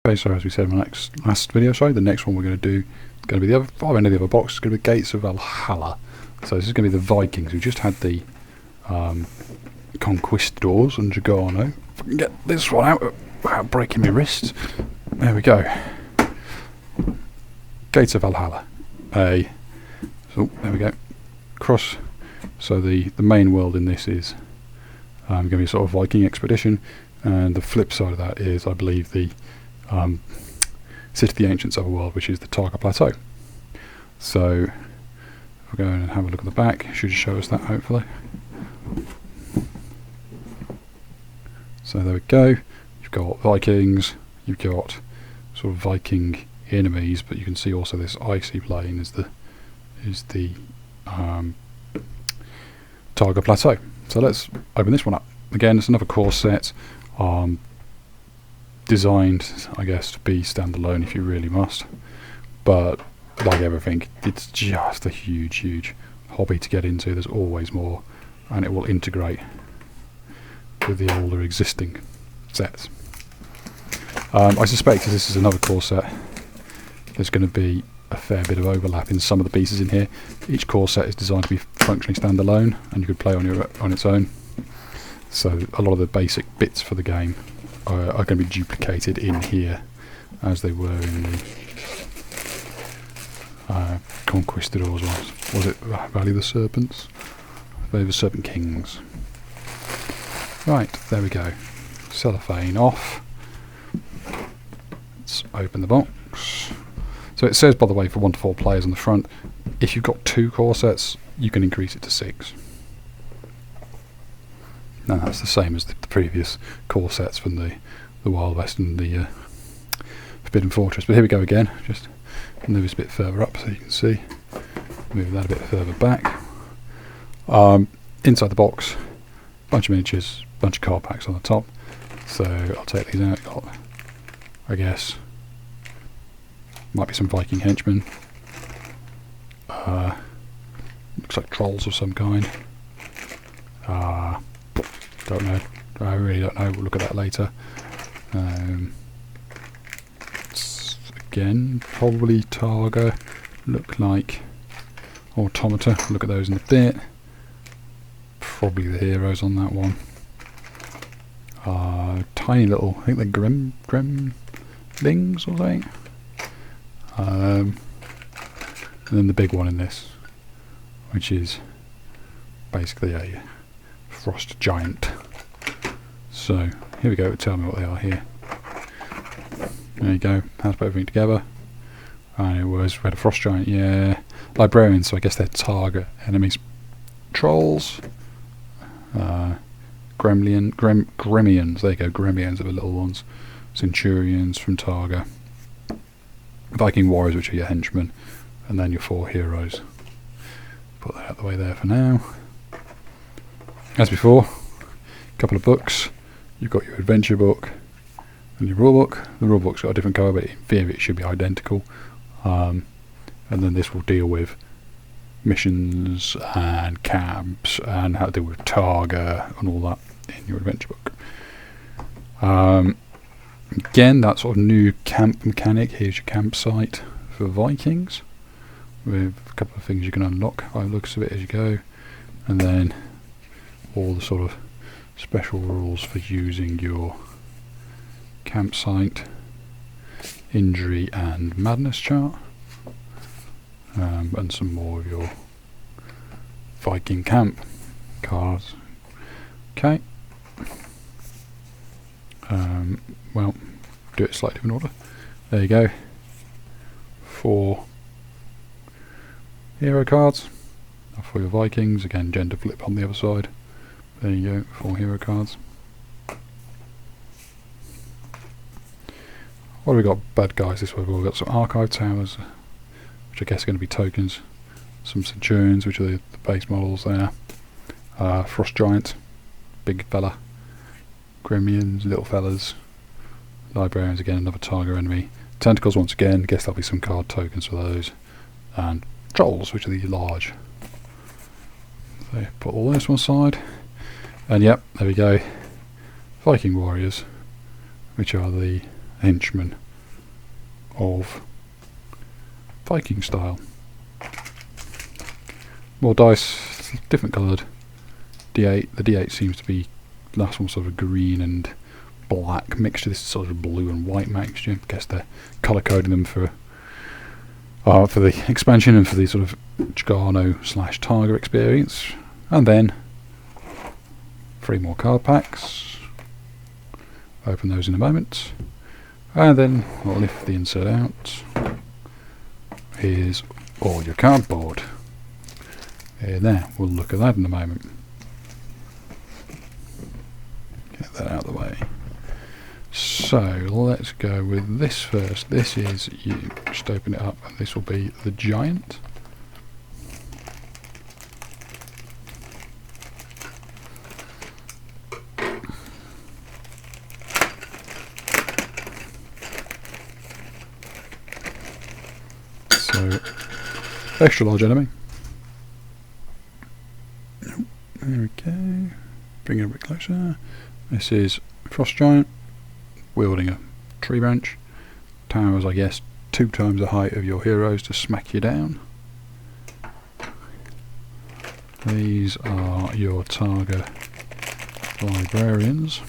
Okay, so as we said in my last video, the next one we're going to do is going to be the far end of the other box. It's going to be Gates of Valhalla. So this is going to be the Vikings. We just had the Conquistadors and Jagano. If I can get this one out without breaking my wrist. There we go. Gates of Valhalla. So there we go. Cross. So the main world in this is going to be a sort of Viking expedition, and the flip side of that is, I believe, the City of the Ancients Overworld, which is the Targa Plateau. So if we go and have a look at the back, it should show us that hopefully. So there we go. You've got Vikings, you've got sort of Viking enemies, but you can see also this icy plain is the Targa Plateau. So let's open this one up. Again, it's another core set, designed, I guess, to be standalone if you really must. But like everything, it's just a huge hobby to get into. There's always more, and it will integrate with the older existing sets. I suspect this is another core set. There's going to be a fair bit of overlap in some of the pieces in here. Each core set is designed to be functionally standalone, and you could play on its own. So a lot of the basic bits for the game are going to be duplicated in here, as they were in the Conquistadors ones. Was it Valley of the Serpents? Valley of the Serpent Kings. Right, there we go. Cellophane off. Let's open the box. So it says, by the way, for 1 to 4 players on the front. If you've got 2 core sets, you can increase it to 6. Now that's the same as the previous core sets from the Wild West and the Forbidden Fortress. But here we go again. Just move this a bit further up so you can see. Move that a bit further back. Inside the box, bunch of miniatures, bunch of card packs on the top. So I'll take these out. Got, I guess, might be some Viking henchmen. Looks like trolls of some kind. Don't know. I really don't know. We'll look at that later. Again, probably Targa. Look like Automata. Look at those in a bit. Probably the heroes on that one. Tiny little, I think they're gremlings or something. And then the big one in this, which is basically a frost giant. So here we go. Tell me what they are here. There you go. How to put everything together. And it was, we had a frost giant, yeah. Librarians, so I guess they're target enemies. Trolls. Gremians, there you go, Gremians are the little ones. Centurions from Targa. Viking warriors, which are your henchmen. And then your 4 heroes. Put that out of the way there for now. As before, a couple of books. You've got your adventure book and your rulebook. The rulebook's got a different colour, but in theory it should be identical. And then this will deal with missions and camps and how to deal with Targa and all that in your adventure book. Again, that sort of new camp mechanic. Here's your campsite for Vikings, with a couple of things you can unlock by the looks of it as you go, and then all the sort of special rules for using your campsite, injury and madness chart, and some more of your Viking camp cards. Okay. Well, do it slightly different order. There you go. 4 hero cards for your Vikings. Again, gender flip on the other side. There you go, 4 hero cards. What have we got? Bad guys this way. We've got some archive towers, which I guess are going to be tokens. Some centurions, which are the base models there. Frost giant, big fella. Gremians, little fellas. Librarians, again, another Targa enemy. Tentacles, once again, I guess there'll be some card tokens for those. And trolls, which are the large. So put all this one side. And yep, there we go. Viking warriors, which are the henchmen of Viking style. More dice, different coloured. D8. The D8 seems to be last one sort of green and black mixture. This is sort of blue and white mixture. I guess they're colour coding them for the expansion and for the sort of Chgano/Targa experience. And then 3 more card packs. Open those in a moment. And then we'll lift the insert out. Here's all your cardboard. There, we'll look at that in a moment. Get that out of the way. So let's go with this first. This is, you just open it up, and this will be the giant. So, extra large enemy. There we go. Bring it a bit closer. This is Frost Giant, wielding a tree branch. Towers, I guess, 2 times the height of your heroes to smack you down. These are your Targa librarians.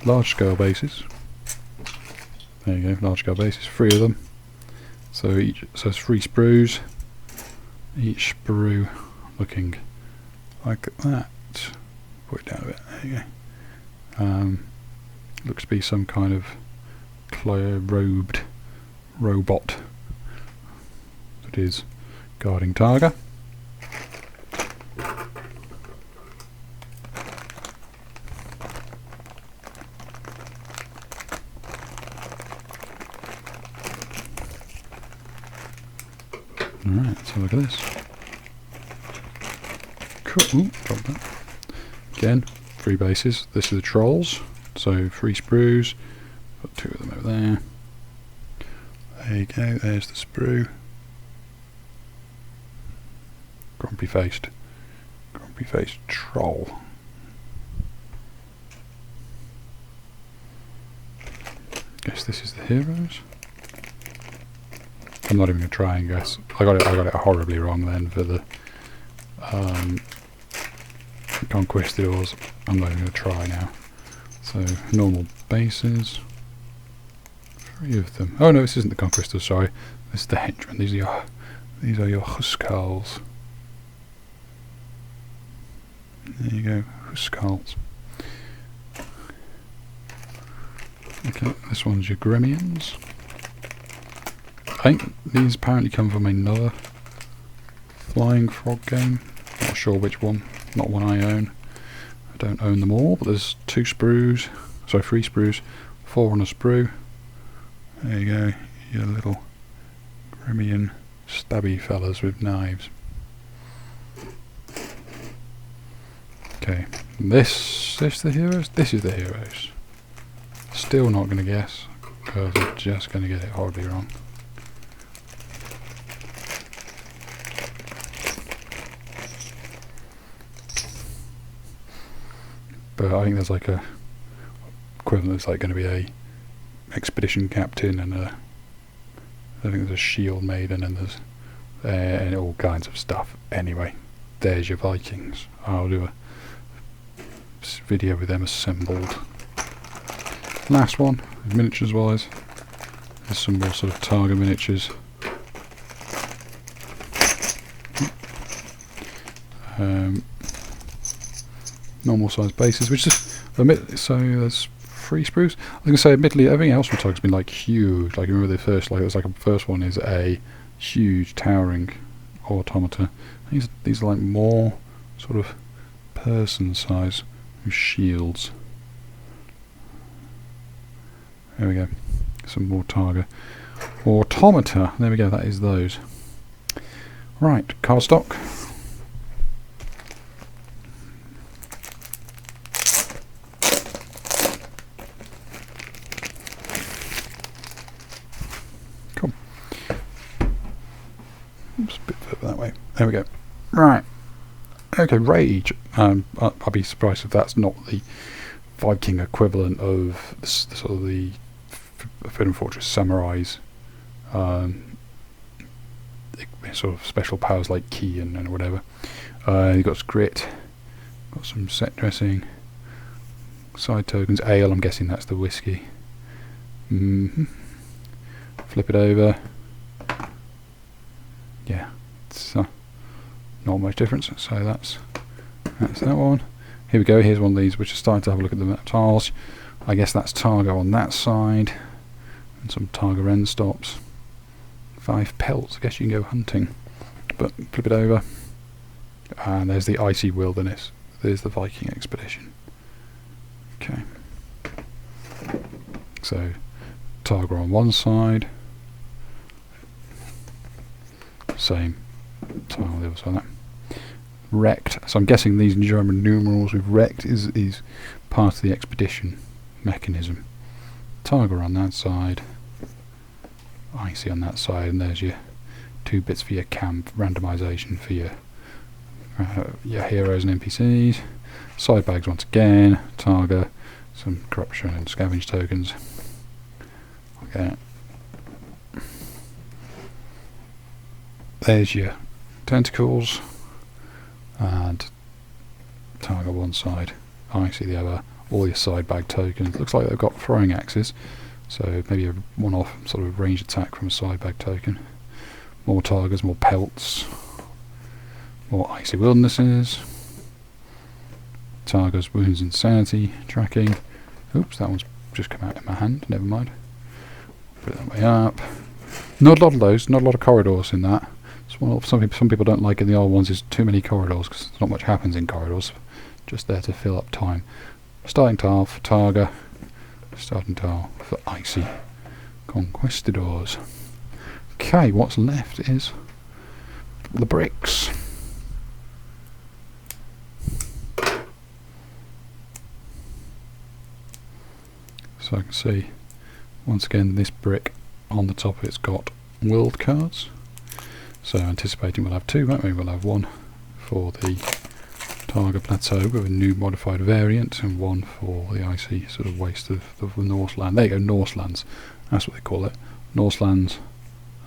Large scale bases. There you go, large scale bases, 3 of them. So it's 3 sprues. Each sprue looking like that. Put it down a bit. There you go. Looks to be some kind of robed robot that is guarding Targa. Alright, let's have a look at this. Cool. Ooh, drop that. Again, 3 bases. This is the trolls. So 3 sprues. Put 2 of them over there. There you go, there's the sprue. Grumpy faced troll. Guess this is the heroes. I'm not even going to try and guess. I got it horribly wrong then for the Conquistadors. I'm not even going to try now. So normal bases. 3 of them. Oh no, this isn't the Conquistadors. Sorry, this is the henchmen. These are your Huskarls. There you go, Huskarls. Okay, this one's your Gremmians. I think these apparently come from another flying frog game. Not sure which one. Not one I own. I don't own them all, but there's 2 sprues. Sorry, 3 sprues. 4 on a sprue. There you go. Your little Gremmian stabby fellas with knives. Okay. This the heroes? This is the heroes. Still not going to guess, because I'm just going to get it horribly wrong. But I think there's like a equivalent that's like going to be a expedition captain and I think there's a shield maiden and there's and all kinds of stuff. Anyway, there's your Vikings. I'll do a video with them assembled. Last one, miniatures wise. There's some more sort of Targa miniatures. Normal size bases, which is so there's 3 sprues. I was going to say, admittedly, everything else from Targa's been like huge. Like, remember the first, like, it's like the first one is a huge towering automata. These are like more sort of person size with shields. There we go. Some more Targa automata. There we go. That is those. Right, cardstock. Cool. Oops, a bit further that way. There we go. Right. Okay, Rage. I'd be surprised if that's not the Viking equivalent of sort of the Forbidden Fortress samurais. Sort of special powers like Ki and whatever. You've got grit, got some set dressing, side tokens, ale, I'm guessing that's the whiskey. Flip it over. Yeah, it's not much difference, so that's that one. Here we go, here's one of these which is starting to have a look at the map tiles. I guess that's Targa on that side, and some Targa end stops. 5 pelts, I guess you can go hunting. But flip it over, and there's the icy wilderness. There's the Viking expedition. Okay. So, Targa on one side. Same tile on the other side. Wrecked. So I'm guessing these German numerals with wrecked is part of the expedition mechanism. Targa on that side. Icy on that side, and there's your 2 bits for your camp randomization for your heroes and NPCs. Side bags once again. Targa, some corruption and scavenge tokens. Okay. There's your tentacles, and Targa one side, Icy the other. All your side bag tokens. Looks like they've got throwing axes. So maybe a one-off sort of ranged attack from a side bag token. More Targas, more pelts, more icy wildernesses. Targas, wounds and sanity tracking. Oops, that one's just come out in my hand. Never mind. Put it that way up. Not a lot of those. Not a lot of corridors in that. Some people don't like in the old ones is too many corridors because not much happens in corridors. Just there to fill up time. Starting tile for Targa. Starting tile for Icy Conquistadors. Okay, what's left is the bricks. So I can see, once again, this brick on the top of it's got world cards. So anticipating we'll have 2, won't we? We'll have 1 for the Targa Plateau with a new modified variant, and 1 for the icy sort of waste of the Norseland. There you go, Norselands. That's what they call it. Norselands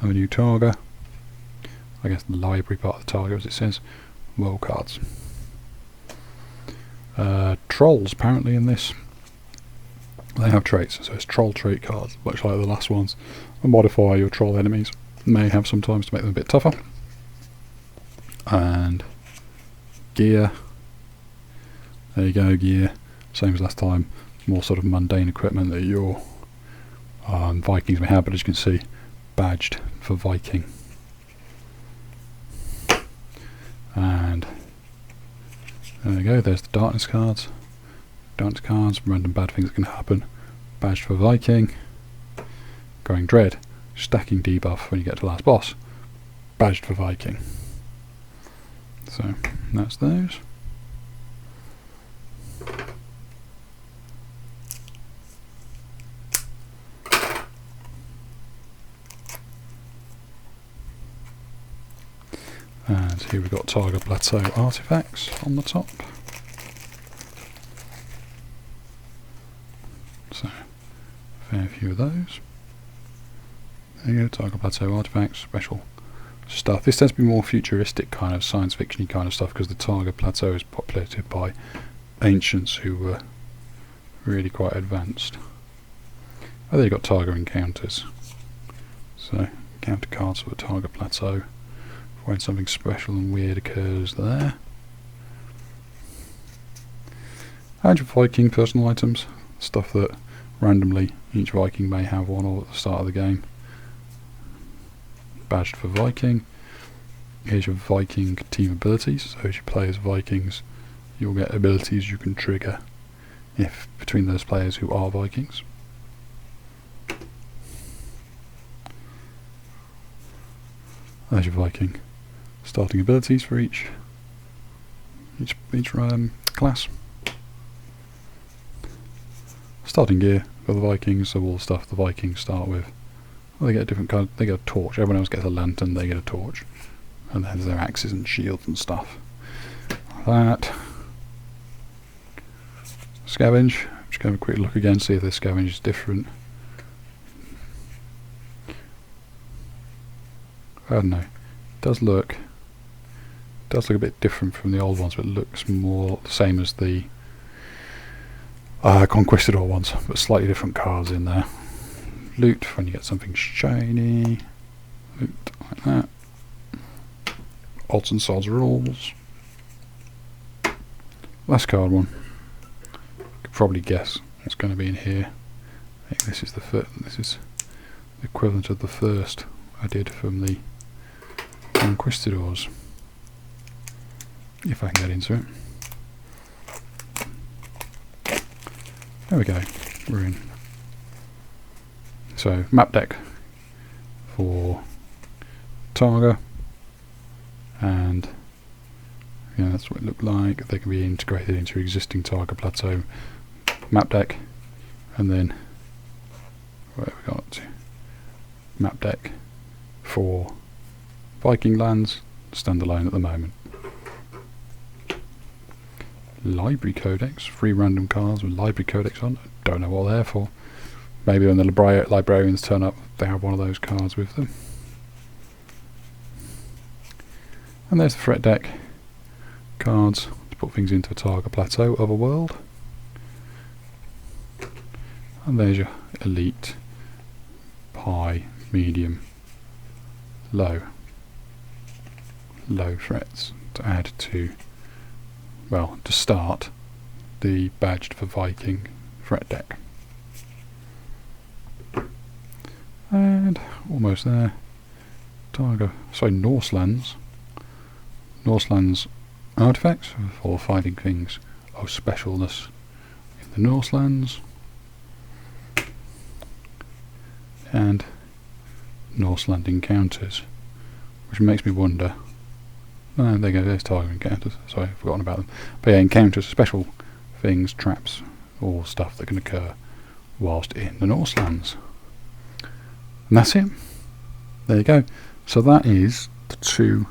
have a new Targa. I guess the library part of the Targa, as it says. World cards. Trolls, apparently, in this. They have traits, so it's troll trait cards, much like the last ones. And modify your troll enemies. May have sometimes to make them a bit tougher. And gear. There you go, gear. Same as last time. More sort of mundane equipment that your Vikings may have, but as you can see, badged for Viking. And there you go, there's the darkness cards. Darkness cards, random bad things that can happen. Badged for Viking. Growing Dread. Stacking debuff when you get to last boss. Badged for Viking. So, that's those. And here we've got Targa Plateau artifacts on the top. So, a fair few of those. There you go, Targa Plateau artifacts, special stuff. This tends to be more futuristic kind of science fiction kind of stuff because the Targa Plateau is populated by ancients who were really quite advanced. Oh, there you got Targa encounters. So, encounter cards for the Targa Plateau. When something special and weird occurs there. And your Viking personal items, stuff that randomly each Viking may have one or at the start of the game. Badged for Viking. Here's your Viking team abilities, so as you play as Vikings you'll get abilities you can trigger if between those players who are Vikings. There's your Viking starting abilities for each class. Starting gear for the Vikings, so all the stuff the Vikings start with. Well, they get a different card. They get a torch. Everyone else gets a lantern. They get a torch, and then their axes and shields and stuff. that. Scavenge. Just go have a quick look again, see if the scavenge is different. I don't know. It does look a bit different from the old ones, but it looks more the same as the Conquistador ones, but slightly different cards in there. Loot when you get something shiny. Loot like that. Odds and sods rules. Last card one. You could probably guess what's going to be in here. I think this is this is the equivalent of the first I did from the Conquistadors. If I can get into it. There we go. We're in. So map deck for Targa, and yeah, that's what it looked like. They can be integrated into existing Targa Plateau map deck, and then where have we got to? Map deck for Viking lands, standalone at the moment. Library Codex, 3 random cards with Library Codex on. Don't know what they're for. Maybe when the librarians turn up, they have one of those cards with them. And there's the threat deck. Cards to put things into a Targa Plateau Otherworld. And there's your elite, high, medium, low threats to add to, well, to start the badged for Viking threat deck. And almost there. Targa, sorry, Norselands. Norselands artifacts for finding things of specialness in the Norselands. And Norseland encounters, which makes me wonder. Oh, there you go, there's Targa encounters. Sorry, I've forgotten about them. But yeah, encounters, special things, traps, or stuff that can occur whilst in the Norselands. And that's it. There you go. So that is the 2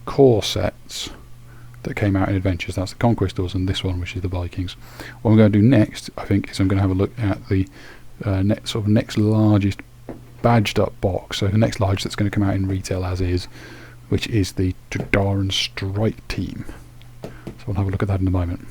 core sets that came out in Adventures. That's the Conquistors and this one, which is the Vikings. What I'm going to do next, I think, is I'm going to have a look at the next largest badged up box. So the next largest that's going to come out in retail as is, which is the Jadaran Strike Team. So we'll have a look at that in a moment.